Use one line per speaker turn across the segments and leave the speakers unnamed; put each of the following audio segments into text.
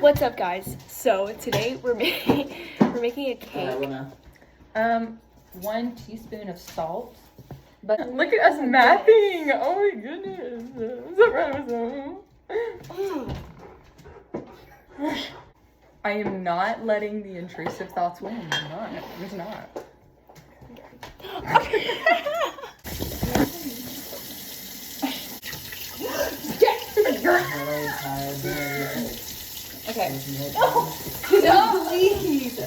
What's up, guys? So today we're making a cake.
1 teaspoon of salt. But look at us mapping. Oh my goodness. I am not letting the intrusive thoughts win. I'm not. I'm just not. Okay. No, please.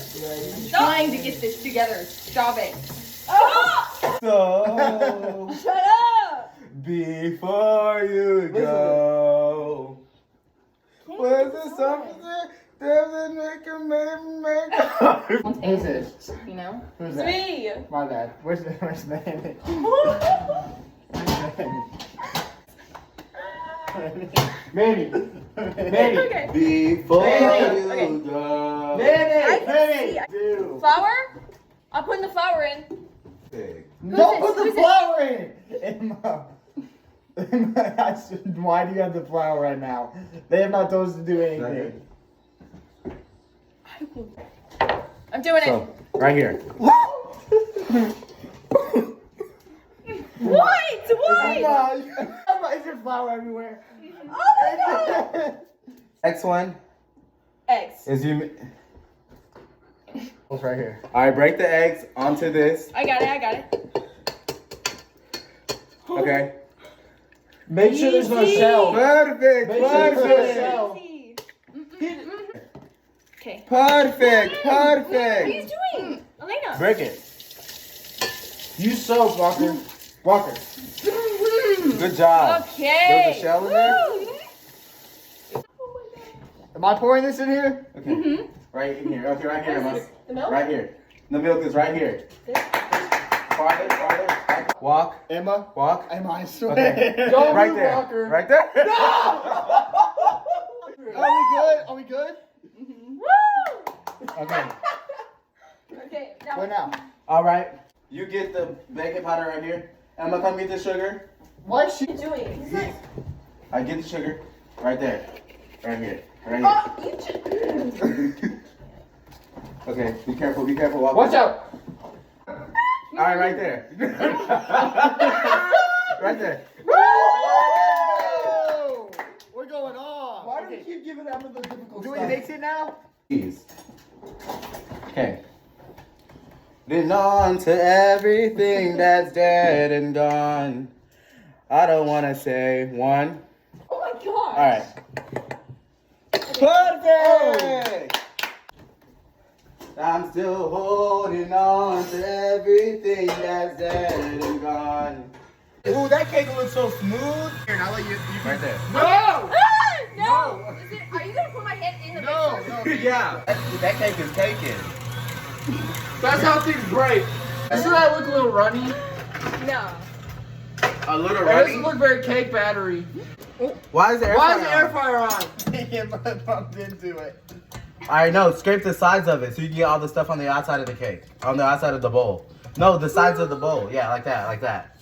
I'm trying to get this together. Stop it.
So,
Shut up!
before you go, was there something that doesn't make a man make?
Who's this? You know?
Who's
It's
that?
me!
My bad. Where's Manny? Manny. Manny.
Okay.
Before
Manny.
you
Okay.
go.
I
Manny.
can see.
Dude.
Flour? I'm putting the flour in.
Don't
this?
put the
Who's
flour in! Emma. Why do you have the flour right now? They have not told us to do anything.
I'm doing it.
So, right here.
What? What?
Emma, is there flour everywhere?
Oh my god!
Next one
Eggs.
is you. What's right here? All right, break the eggs onto this.
I got it.
Okay.
Make sure there's no
Easy.
shell.
Perfect.
Make sure there's no
Perfect.
shell.
Easy. Okay.
Perfect.
What are you
Perfect.
doing? Elena.
Break it. Use soap, Walker. Walker. Good job.
Okay.
There's a shell in there?
Woo.
Am I pouring this in here? Okay.
Mhm.
Right in here. Okay, right here, Emma.
The milk?
Right here. The milk is right here. Farther. Walk. Emma. Walk. Emma, I swear. Okay.
Don't
Right
move,
there.
Walker.
Right there. Are we good?
Woo!
Okay.
Okay. Now.
Where now? All right. You get the baking powder right here. Emma, come get the sugar. What is she
What are you doing?
I get the sugar. Right there. Right here. Right
Oh,
here.
you just.
Okay. Be careful. Walk.
Watch out.
All right, right there. Right there. We're going on. Why do you keep giving Emma the difficult stuff? Do we mix it now? Please. Okay. Been on to everything that's dead and gone. I don't want to say one.
Oh my god.
All right. Perfect. I'm still holding on to everything that's dead and gone. Ooh, that cake looks so smooth. Here, I'll let you right there.
No!
Ah, no. Is it, are you gonna put my head in the mixer?
Yeah. That cake is caking.
That's how things break. Doesn't that look a little runny?
No.
A little
It doesn't look very cake battery.
Why is the air
Why
fryer
is the air fryer on?
I bumped into it. I know. Scrape the sides of it so you can get all the stuff on the outside of the cake. On the outside of the bowl. No, the sides of the bowl. Yeah, like that.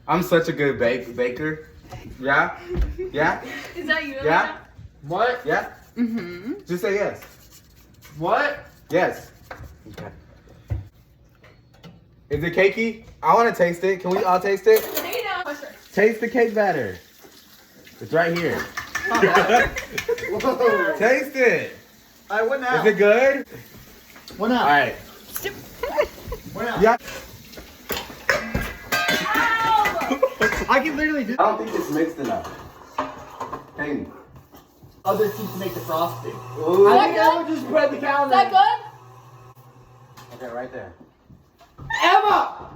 I'm such a good baker. Yeah? Yeah?
Is that you?
Yeah?
What?
Yeah?
Mm-hmm.
Just say yes.
What?
Yes. Okay. Is it cakey? I want to taste it. Can we all taste it?
Elena.
Taste the cake batter. It's right here.
Whoa.
Taste it.
All right, what now?
Is it good?
What now?
All right.
What now?
Yeah.
Ow!
I can literally do
I don't think it's mixed enough. Hey.
other things to make the frosting.
Ooh.
I think I would just spread the
Is
calendar.
that good?
Okay, right there.
Emma!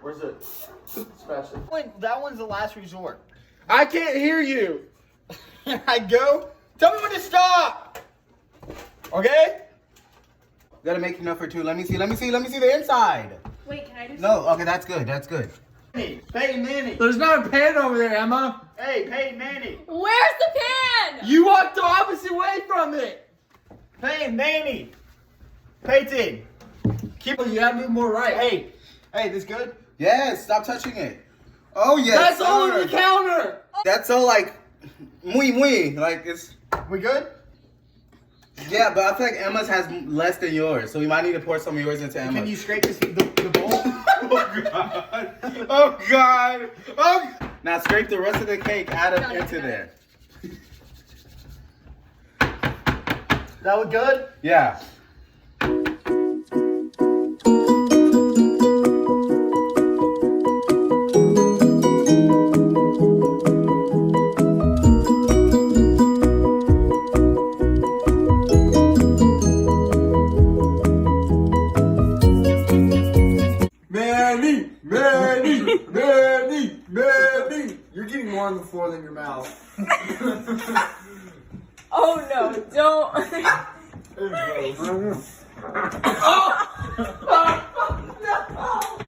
Where's it? Special.
That one's the last resort. I can't hear you. I go. Tell me when to stop. Okay?
Gotta make enough for two. Let me see the inside.
Wait, can I do
No, okay, that's good.
Peyton Manny. There's not a pan over there, Emma. Hey, Peyton Manny.
Where's the pan?
You walked the opposite way from it. Peyton Manny. Peyton. Keep you gotta move more right. Hey, this good?
Yes, stop touching it. Oh yes.
That's all
sir.
over the counter.
That's so like muy, like it's
We good?
Yeah, but I feel like Emma's has less than yours, so we might need to pour some of yours into Emma's.
Can you scrape the bowl?
Oh god! Oh god! Oh! Now scrape the rest of the cake out of into there.
That look good?
Yeah.
Manny! You're getting more on the floor than your mouth.
Oh no, don't.
Oh!